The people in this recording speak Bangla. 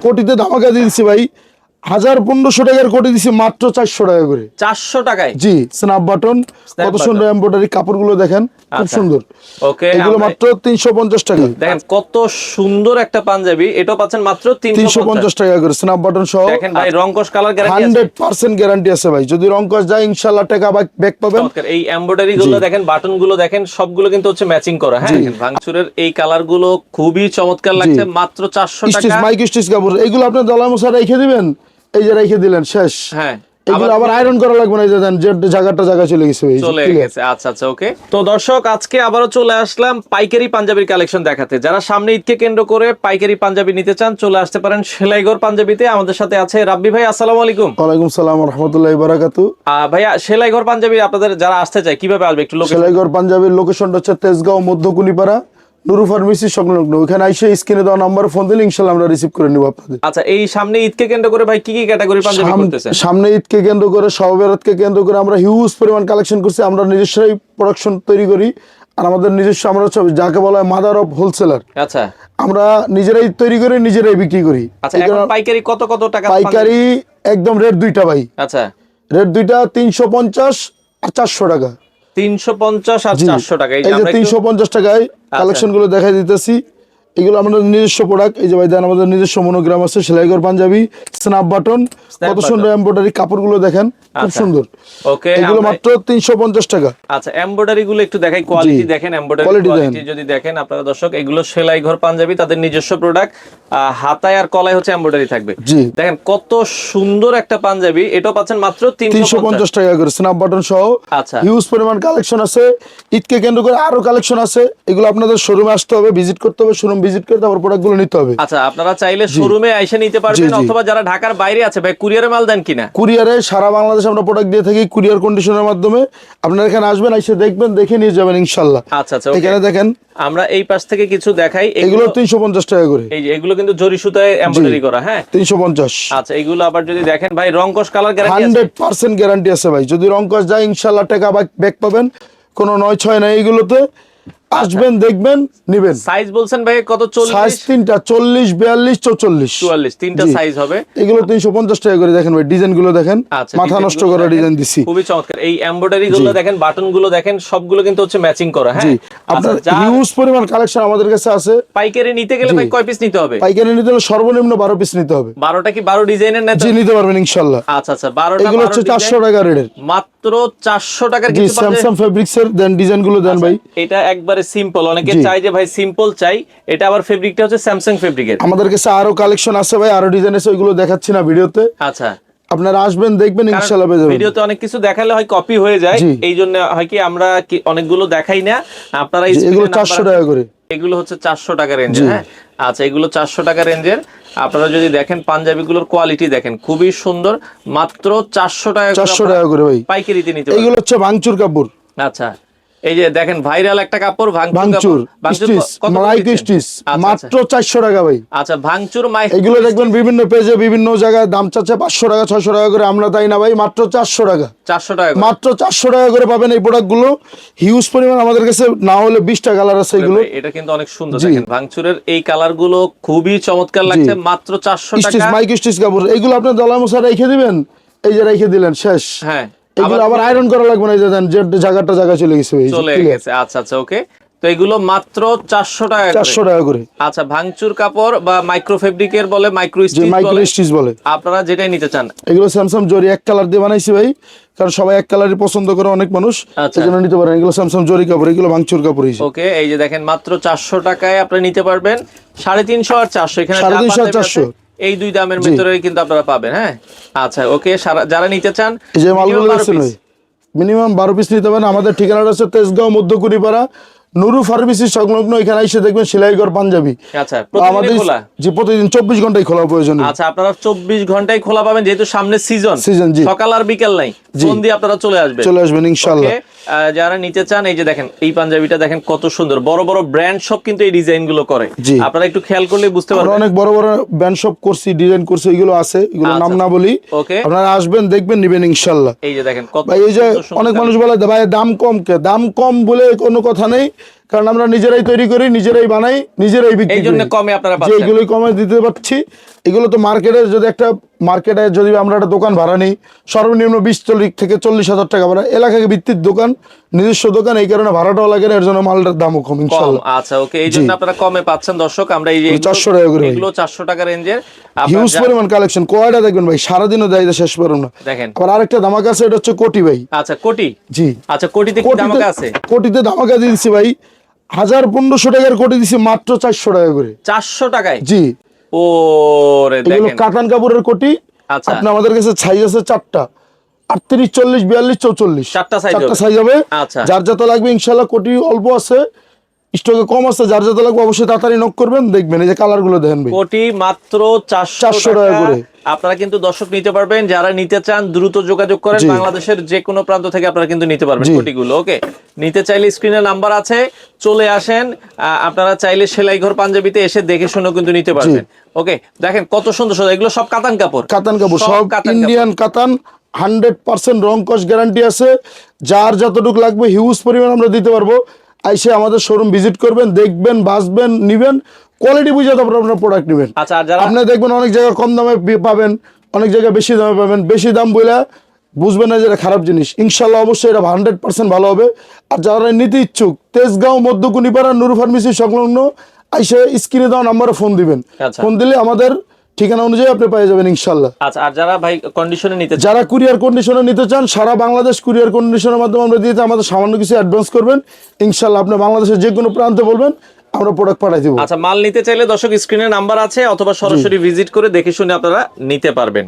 কোটিতে ধামাকা দিয়ে দিচ্ছি ভাই, 1500 টাকার কোটি দিচ্ছি মাত্র 400 টাকা করে। 400 টাকায়? জি, স্ন্যাপ বাটন, কত সুন্দর এমব্রয়ডারি, কাপড়গুলো দেখেন খুব সুন্দর। ওকে, এগুলো মাত্র 350 টাকা। দেখেন কত সুন্দর একটা পাঞ্জাবি, এটাও পাচ্ছেন মাত্র 350 টাকা করে, স্ন্যাপ বাটন সহ। দেখেন ভাই রংকশ কালার গ্যারান্টি আছে, 100% গ্যারান্টি আছে ভাই, যদি রংকশ যায় ইনশাআল্লাহ টাকা ব্যাক পাবেন। এই এমব্রয়ডারি গুলো দেখেন, বাটন গুলো দেখেন, সবগুলো কিন্তু হচ্ছে ম্যাচিং করা। হ্যাঁ, ভাঙচুরের এই কালার গুলো খুবই চমৎকার লাগছে, মাত্র 400 টাকা। মাইক স্টিচ কাপড়, এগুলো আপনি দলা মশা রেখে দিবেন, এই যে রেখে দিলেন শেষ। হ্যাঁ, এগুলো আবার আয়রন করা লাগবে না, এই যে দেন যে জায়গা চলে গেছে ভাই, চলে গেছে। আচ্ছা আচ্ছা, ওকে। তো দর্শক, আজকে আবারো চলে আসলাম পাইকারি পাঞ্জাবির কালেকশন দেখাতে। যারা সামনে ঈদকে কেন্দ্র করে পাইকারি পাঞ্জাবি নিতে চান, চলে আসতে পারেন সেলাইঘর পাঞ্জাবিতে। আমাদের সাথে আছে রাব্বি ভাই। আসসালামু আলাইকুম। ওয়ালাইকুম সালাম ওয়া রাহমাতুল্লাহি ওয়া বারাকাতুহু। ভাইয়া, সেলাইঘর পাঞ্জাবি আপনাদের যারা আসতে চায় কিভাবে আসবে একটু লোকেশন? সেলাইঘর পাঞ্জাবির লোকেশনটা হচ্ছে তেজগাঁও মধ্যকুলিপাড়া, নুরু ফার্মেসি সংলগ্ন। ওখানে আইসে স্ক্রিনে দেওয়া নাম্বারে ফোন দিলে ইনশাআল্লাহ আমরা রিসিভ করে নিব আপনাদের। আচ্ছা, এই সামনে ঈদকে কেন্দ্র করে ভাই কি কি ক্যাটাগরি পাঞ্জাবি করতেছেন? সামনে ঈদকে কেন্দ্র করে, শবে বরাতকে কেন্দ্র করে আমরা হিউজ পরিমাণ কালেকশন করছি। আমরা নিজস্বই প্রোডাকশন তৈরি করি, আর আমাদের নিজস্ব, আমরা যাকে বলা হয় মাদার অফ হোলসেলার। আচ্ছা, আমরা নিজেরাই তৈরি করে নিজেরাই বিক্রি করি। আচ্ছা, এখন পাইকারি কত কত টাকা? পাইকারি একদম রেট দুইটা ভাই। আচ্ছা, রেট দুইটা 350 আর 400 টাকা। 350 আর 400 টাকা। এই যে 350 টাকায় কালেকশন গুলো দেখাই দিতেছি, এগুলো আমাদের নিজস্ব প্রোডাক্ট। এই যে ভাই দেন, আমাদের নিজস্ব মনোগ্রাম আছে, সেলাইঘর পাঞ্জাবি, স্ন্যাপ বাটন, কত সুন্দর এমব্রয়ডারি, কাপড়গুলো দেখেন খুব সুন্দর। ওকে, এগুলো মাত্র 350 টাকা। আচ্ছা, এমব্রয়ডারি গুলো একটু দেখাই, কোয়ালিটি দেখেন, এমব্রয়ডারি কোয়ালিটি যদি দেখেন আপনারা দর্শক, এগুলো সেলাইঘর পাঞ্জাবি, তাদের নিজস্ব প্রোডাক্ট। হাতায় আর কলায় হচ্ছে এমব্রয়ডারি থাকবে। দেখেন কত সুন্দর একটা পাঞ্জাবি, এটাও পাচ্ছেন মাত্র 350 টাকা করে, স্ন্যাপ বাটন সহ। আচ্ছা, হিউজ পরিমাণ কালেকশন আছে, ঈদকে কেন্দ্র করে আরো কালেকশন আছে। এগুলো আপনাদের শোরুমে আসতে হবে, ভিজিট করতে হবে, শোরুম ভিজিট করে তারপর প্রোডাক্টগুলো নিতে হবে। আচ্ছা, আপনারা চাইলে শোরুমে এসে নিতে পারবেন, অথবা যারা ঢাকার বাইরে আছে ভাই, কুরিয়ারে মাল দেন কিনা? কুরিয়ারে সারা বাংলাদেশে আমরা প্রোডাক্ট দিয়ে থাকি, কুরিয়ার কন্ডিশনের মাধ্যমে। আপনারা এখানে আসবেন, এসে দেখবেন, দেখে নিয়ে যাবেন ইনশাআল্লাহ। আচ্ছা আচ্ছা, এখানে দেখেন, আমরা এই পাশ থেকে কিছু দেখাই। এগুলো 350 টাকা করে। এই যে এগুলো কিন্তু জরি সুতায় এমব্রয়ডারি করা। হ্যাঁ, 350। আচ্ছা, এগুলো আবার যদি দেখেন ভাই, রংকশ কালার গ্যারান্টি আছে, 100% গ্যারান্টি আছে ভাই, যদি রংকশ যায় ইনশাআল্লাহ টাকা ব্যাক পাবেন। কোনো 9-6 নাই এগুলোতে। আসবেন, দেখবেন, নিবেন। সাইজ বলছেন ভাই কত? 40? সাইজ তিনটা, 40, 42, 44। 44 তিনটা সাইজ হবে। এগুলো 350 টাকা করে। দেখেন ভাই, ডিজাইন গুলো দেখেন, মাথা নষ্ট করা ডিজাইন দিছি, খুবই চমৎকার। এই এমব্রয়ডারি গুলো দেখেন, বাটন গুলো দেখেন, সবগুলো কিন্তু হচ্ছে ম্যাচিং করা। হ্যাঁ, আপনার হিউজ পরিমাণ কালেকশন আমাদের কাছে আছে। পাইকারি নিতে গেলে ভাই কয় পিস নিতে হবে? পাইকারি নিতে হলে সর্বনিম্ন 12 পিস নিতে হবে। 12টা কি 12 ডিজাইনের নেন? জি, নিতে পারবেন ইনশাআল্লাহ। আচ্ছা আচ্ছা, 12টা। এগুলো হচ্ছে 400 টাকা রেটের, মাত্র 400 টাকার কিছু স্যামসাং ফেব্রিক্স এর দেন ডিজাইন গুলো দেন ভাই। এটা একবারে সিম্পল, অনেকে চাই যে ভাই সিম্পল চাই, এটা আবার ফেব্রিকটা হচ্ছে স্যামসাং ফেব্রিকের। আমাদের কাছে আরো কালেকশন আছে ভাই, আরো ডিজাইন আছে, ওইগুলো দেখাচ্ছি না ভিডিওতে। আচ্ছা, আপনারা আসবেন, দেখবেন, ইনশাআল্লাহ পেয়ে যাবেন। ভিডিওতে অনেক কিছু দেখালে হয় কপি হয়ে যায়, এই জন্য হয় কি আমরা অনেকগুলো দেখাই না। আপনারা এগুলো 400 টাকা করে। এগুলো হচ্ছে 400 টাকা রেঞ্জের। হ্যাঁ, আচ্ছা, এগুলো 400 টাকা রেঞ্জের। আপনারা যদি দেখেন পাঞ্জাবিগুলোর কোয়ালিটি দেখেন, খুবই সুন্দর, মাত্র 400 টাকা। 400 টাকা করে ভাই, পাইকারিতে নিতে পারবেন। এগুলো হচ্ছে ভাঙচুর কাপড়। আচ্ছা, এই যে দেখেন ভাইরাল একটা কাপড়, ভাঙচুর মাইক্রো স্টিচ, মাত্র 400 টাকা ভাই। আচ্ছা, ভাঙচুর এগুলো দেখবেন বিভিন্ন পেজে বিভিন্ন জায়গায় দাম চাচ্ছে 500 টাকা, 600 টাকা করে। আমরা তাই না ভাই, মাত্র 400 টাকা। 400 টাকা, মাত্র 400 টাকা করে পাবেন এই প্রোডাক্ট গুলো। হিউজ পরিমাণ আমাদের কাছে না হলে 20টা কালার আছে। এগুলো এটা কিন্তু অনেক সুন্দর। দেখেন ভাঙচুরের এই কালার গুলো খুবই চমৎকার লাগছে, মাত্র 400 টাকা। মাইক্রো স্টিচ কাপড়, এগুলো আপনি দলা মশা রেখে দিবেন, এই যে রেখে দিলেন শেষ। হ্যাঁ, এগুলো আবার আয়রন করা লাগবে না, এই যে দেন যে জায়গা চলে গেছে, চলে গেছে। আচ্ছা আচ্ছা, ওকে। তো এগুলো মাত্র 400 টাকা, 400 টাকা করে। আচ্ছা, ভাঙচুর কাপড় বা মাইক্রো ফেব্রিকের বলে, মাইক্রো স্টিচ বলে, আপনারা যেটাই নিতে চান। এগুলো স্যামসাং জরি এক কালার দিয়ে বানাইছি ভাই, কারণ সবাই এক কালারই পছন্দ করে অনেক মানুষ, সেজন্য নিতে পারেন। এগুলো স্যামসাং জরি কাপড়, এগুলো ভাঙচুর কাপড়। ওকে, এই যে দেখেন মাত্র 400 টাকায় আপনি নিতে পারবেন। 350 আর 400, এখানে 350 আর 400 এই দুই দামের ভিতরে কিন্তু আপনারা পাবেন। হ্যাঁ, আচ্ছা, ওকে। যারা নিতে চান, এই যে মালগুলো দেখছেন ভাই, মিনিমাম 12 পিস নিতে পারেন। আমাদের ঠিকানাটা হচ্ছে তেজগাঁও মধ্যকুলিপাড়া, নুরু ফার্মেসি সংলগ্ন। এখানে এসে দেখবেন সেলাইঘর পাঞ্জাবি। আচ্ছা, প্রতিদিন খোলা? জি, প্রতিদিন 24 ঘন্টায় খোলা প্রয়োজন। আচ্ছা, আপনারা 24 ঘন্টায় খোলা পাবেন, যেহেতু সামনে সিজন। জি, সকাল আর বিকেল নাই, ফোন দিয়ে আপনারা চলে আসবেন ইনশাআল্লাহ। যারা নিতে চান, এই যে দেখেন এই পাঞ্জাবিটা দেখেন কত সুন্দর, বড় বড় ব্র্যান্ড সব কিন্তু এই ডিজাইন গুলো করে। আপনারা একটু খেয়াল করলে বুঝতে পারবেন, অনেক বড় বড় ব্র্যান্ড সব করছি, ডিজাইন করছি, এগুলো আছে, এগুলো নাম না বলি। ওকে, আপনারা আসবেন, দেখবেন, নিবেন ইনশাআল্লাহ। এই যে দেখেন কত। ভাই এই যে অনেক মানুষ বলে ভাই দাম কম, দাম কম বলে কোনো কথা নেই। কারণ আমরা নিজেরাই তৈরি করি, নিজেরাই বানাই, নিজেরাই বিক্রি করি, এই জন্য কমে আপনারা যে পাচ্ছেন। এগুলোই কমে দিতে পারছি। এগুলো তো মার্কেটে যদি একটা মার্কেটে যদি আমরা একটা দোকান ভাড়া নিই সর্বনিম্ন 20 থেকে 40,000 টাকা ভাড়া, এলাকাকে ভিত্তিক দোকান, নিজস্ব দোকান, এই কারণে ভাড়াটাও লাগে না, এর জন্য মালটার দামও কম ইনশাআল্লাহ। আচ্ছা ওকে, এই জন্য আপনারা কমে পাচ্ছেন দর্শক। আমরা এই যে 400 টাকা করে, এগুলো 400 টাকা রেঞ্জের হিউজ পরিমাণ কালেকশন, কয়টা দেখবেন ভাই, সারাদিনও দেয় শেষ পারুন না। দেখেন আবার আরেকটা ধামাকা আছে, এটা হচ্ছে কোটি ভাই। আচ্ছা কোটি, জি আচ্ছা কোটিতে কি ধামাকা আছে? কোটিতে ধামাকা দিয়ে দিচ্ছি ভাই, 1500 টাকার কোটি দিচ্ছি মাত্র 400 টাকা করে। 400 টাকায়? জি। ও রে এগুলো দেখেন, কাতান কাপড়ের কোটি। আচ্ছা আপনি আমাদের কাছে সাইজ আছে 4টা, 38, 40, 42, 44, 4টা সাইজ হবে। আচ্ছা যার যত লাগবে ইনশাআল্লাহ, কোটি অল্প আছে, স্টকে কম আছে, যার যত লাগবে অবশ্যই তাড়াতাড়ি নক করবেন, দেখবেন এই যে কালার গুলো দেখেন ভাই, কোটি মাত্র 400 টাকা করে। আপনারা কিন্তু দর্শক নিতে পারবেন, যারা নিতে চান দ্রুত যোগাযোগ করেন, বাংলাদেশের যে কোনো প্রান্ত থেকে আপনারা কিন্তু নিতে পারবেন কোটিগুলো। ওকে, নিতে চাইলে স্ক্রিনে নাম্বার আছে, চলে আসেন। আপনারা চাইলে সেলাই ঘর পাঞ্জাবিতে এসে দেখে শুনে কিন্তু নিতে পারবেন। ওকে, দেখেন কত সুন্দর সুন্দর, এগুলো সব কাতান কাপড়, কাতান কাপড়, সব ইন্ডিয়ান কাতান, 100% রং কস গ্যারান্টি আছে। যার যতটুকু লাগবে হিউজ পরিমাণ আমরা দিতে পারবো। আইসে আমাদের শোরুম ভিজিট করবেন, দেখবেন, বাসবেন, নিবেন, কোয়ালিটি বুঝে তারপর আপনার প্রোডাক্ট নেবেন। আচ্ছা, আর যারা আপনি দেখবেন অনেক জায়গায় কম দামে পাবেন, অনেক জায়গায় বেশি দামে পাবেন। বেশি দাম বলে বুঝবেন না যে এটা খারাপ জিনিস, ইনশাল্লাহ অবশ্যই এটা 100% ভালো হবে। আর যারা নিতে ইচ্ছুক, তেজগাঁও মধ্যকুনিপাড়া নুরু ফার্মেসি সংলগ্ন আইসে স্ক্রিনে দেওয়া নাম্বারে ফোন দিবেন। ফোন দিলে আমাদের ঠিকানা অনুযায়ী আপনি পেয়ে যাবেন ইনশাল্লাহ। আচ্ছা, আর যারা ভাই কন্ডিশনে নিতে চান, যারা কুরিয়ার কন্ডিশনে নিতে চান, সারা বাংলাদেশ কুরিয়ার কন্ডিশনের মাধ্যমে আমরা দিতে, আমাদের সামান্য কিছু অ্যাডভান্স করবেন, ইনশাল্লাহ আপনি বাংলাদেশের যে কোনো প্রান্তে বলবেন, আমরা প্রোডাক্ট পাঠিয়ে দেবো। আচ্ছা, মাল নিতে চাইলে দর্শক স্ক্রিনে নাম্বার আছে, অথবা সরাসরি ভিজিট করে দেখে শুনে আপনারা নিতে পারবেন।